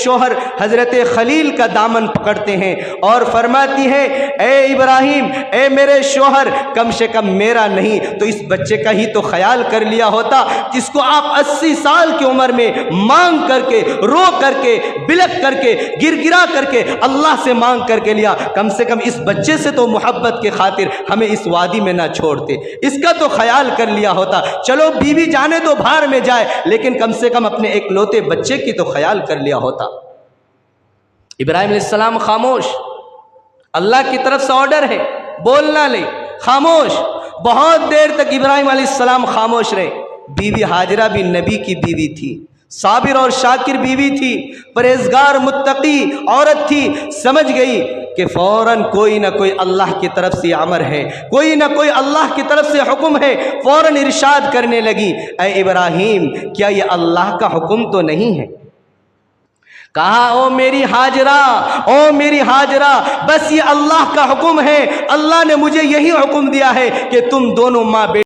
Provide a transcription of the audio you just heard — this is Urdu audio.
شوہر حضرت خلیل کا دامن پکڑتے ہیں اور فرماتی ہیں اے ابراہیم، اے میرے شوہر، کم سے کم میرا نہیں تو اس بچے کا ہی تو خیال کر لیا ہوتا، جس کو آپ 80 سال کی عمر میں مانگ کر کے، رو کر کے، بلک کر کے، گر گرا کر کے اللہ سے مانگ کر کے لیا، کم سے کم اس بچے سے تو محبت کے خاطر ہمیں اس وادی میں نہ چھوڑتے، اس کا تو خیال کر لیا ہوتا۔ چلو بیوی جانے تو بھار میں جائے، لیکن کم سے کم اپنے ایک لوتے بچے کی تو خیال کر لیا ہوتا۔ ابراہیم علیہ السلام خاموش، اللہ کی طرف سے آرڈر ہے بولنا نہیں، خاموش۔ بہت دیر تک ابراہیم علیہ السلام خاموش رہے۔ بیوی ہاجرہ بھی نبی کی بیوی تھی، صابر اور شاکر بیوی تھی، پرہیزگار متقی عورت تھی، سمجھ گئی کہ فوراً کوئی نہ کوئی اللہ کی طرف سے امر ہے، کوئی نہ کوئی اللہ کی طرف سے حکم ہے۔ فوراً ارشاد کرنے لگی اے ابراہیم، کیا یہ اللہ کا حکم تو نہیں ہے؟ کہا او میری ہاجرہ، او میری ہاجرہ، بس یہ اللہ کا حکم ہے، اللہ نے مجھے یہی حکم دیا ہے کہ تم دونوں ماں بیٹی